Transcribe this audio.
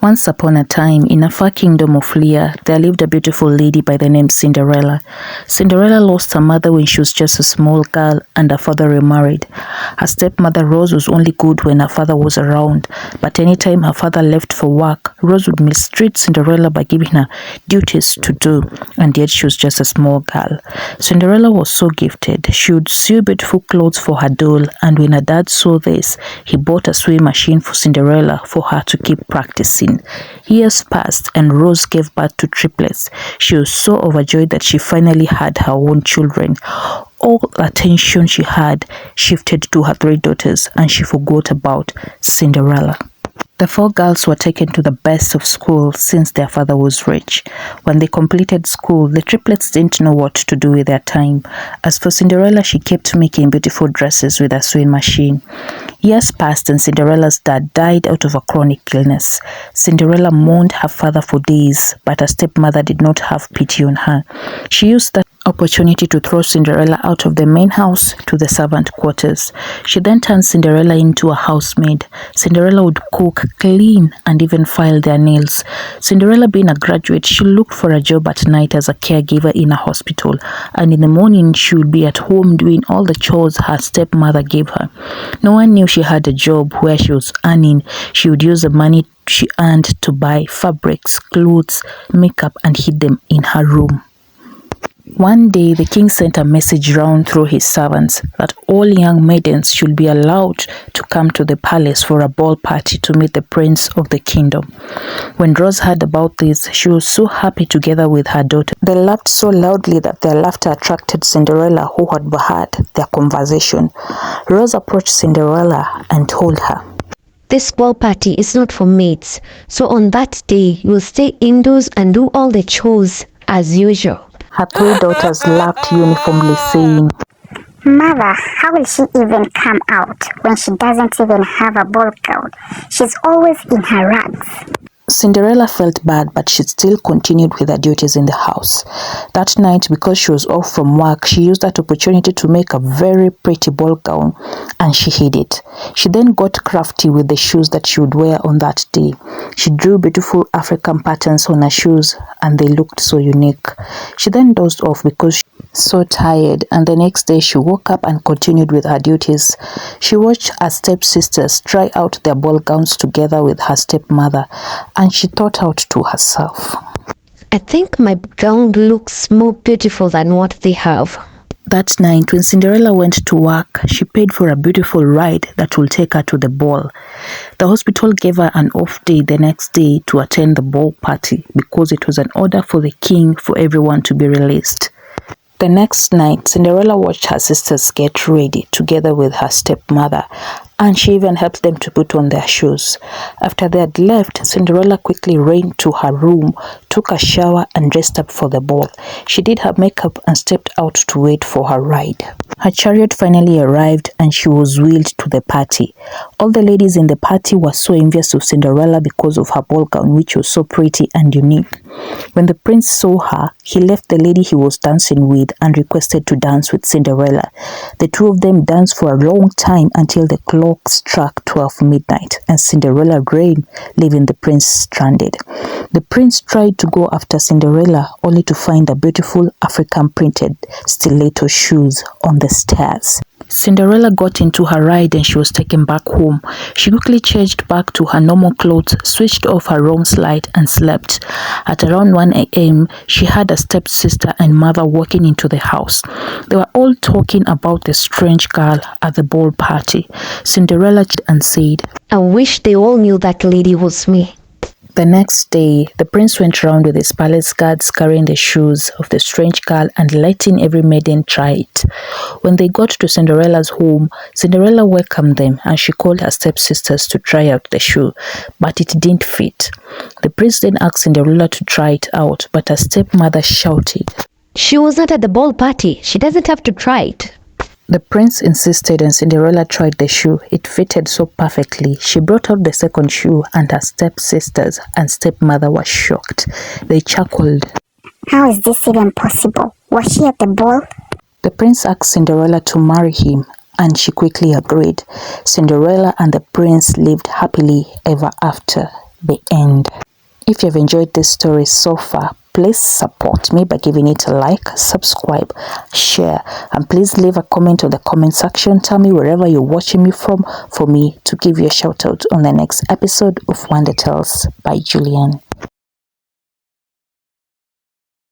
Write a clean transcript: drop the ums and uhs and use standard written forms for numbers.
Once upon a time, in a far kingdom of Lear, there lived a beautiful lady by the name Cinderella. Cinderella lost her mother when she was just a small girl and her father remarried. Her stepmother Rose was only good when her father was around, but anytime her father left for work, Rose would mistreat Cinderella by giving her duties to do, and yet she was just a small girl. Cinderella was so gifted. She would sew beautiful clothes for her doll, and when her dad saw this, he bought a sewing machine for Cinderella for her to keep practicing. Years passed and Rose gave birth to triplets. She was so overjoyed that she finally had her own children. All attention she had shifted to her 3 daughters and she forgot about Cinderella. The 4 girls were taken to the best of school since their father was rich. When they completed school, the triplets didn't know what to do with their time. As for Cinderella, she kept making beautiful dresses with a sewing machine. Years passed and Cinderella's dad died out of a chronic illness. Cinderella mourned her father for days, but her stepmother did not have pity on her. She used that opportunity to throw Cinderella out of the main house to the servant quarters. She then turned Cinderella into a housemaid. Cinderella would cook, clean, and even file their nails. Cinderella, being a graduate, she looked for a job at night as a caregiver in a hospital, and in the morning she would be at home doing all the chores her stepmother gave her. No one knew she had a job where she was earning. She would use the money she earned to buy fabrics, clothes, makeup, and hid them in her room. One day, the king sent a message round through his servants that all young maidens should be allowed to come to the palace for a ball party to meet the prince of the kingdom. When Rose heard about this, she was so happy together with her daughter. They laughed so loudly that their laughter attracted Cinderella, who had overheard their conversation. Rose approached Cinderella and told her, "This ball party is not for maids, so on that day you will stay indoors and do all the chores as usual." Her 3 daughters laughed uniformly, saying, "Mother, how will she even come out when she doesn't even have a ball gown? She's always in her rags." Cinderella felt bad, but she still continued with her duties in the house. That night, because she was off from work, she used that opportunity to make a very pretty ball gown, and she hid it. She then got crafty with the shoes that she would wear on that day. She drew beautiful African patterns on her shoes, and they looked so unique. She then dozed off because she was so tired, and the next day she woke up and continued with her duties. She watched her stepsisters try out their ball gowns together with her stepmother, and she thought out to herself, "I think my gown looks more beautiful than what they have." That night, when Cinderella went to work, she paid for a beautiful ride that will take her to the ball. The hospital gave her an off day the next day to attend the ball party because it was an order for the king for everyone to be released. The next night, Cinderella watched her sisters get ready together with her stepmother, and she even helped them to put on their shoes. After they had left, Cinderella quickly ran to her room, took a shower, and dressed up for the ball. She did her makeup and stepped out to wait for her ride. Her chariot finally arrived and she was wheeled to the party. All the ladies in the party were so envious of Cinderella because of her ball gown, which was so pretty and unique. When the prince saw her, he left the lady he was dancing with and requested to dance with Cinderella. The 2 of them danced for a long time until the clock struck 12 midnight and Cinderella ran, leaving the prince stranded. The prince tried to go after Cinderella only to find the beautiful African printed stiletto shoes on the stairs. Cinderella got into her ride and she was taken back home. She quickly changed back to her normal clothes, switched off her room's light and slept. At around 1 a.m., she had a stepsister and mother walking into the house. They were all talking about the strange girl at the ball party. Cinderella and said, "I wish they all knew that lady was me." The next day, the prince went around with his palace guards carrying the shoes of the strange girl and letting every maiden try it. When they got to Cinderella's home, Cinderella welcomed them and she called her stepsisters to try out the shoe, but it didn't fit. The prince then asked Cinderella to try it out, but her stepmother shouted, "She was not at the ball party. She doesn't have to try it." The prince insisted and Cinderella tried the shoe. It fitted so perfectly. She brought out the second shoe and her stepsisters and stepmother were shocked. They chuckled. "How is this even possible? Was she at the ball?" The prince asked Cinderella to marry him and she quickly agreed. Cinderella and the prince lived happily ever after. the end. If you've enjoyed this story so far, please support me by giving it a like, subscribe, share, and please leave a comment on the comment section. Tell me wherever you're watching me from for me to give you a shout out on the next episode of Wonder Tales by Julian.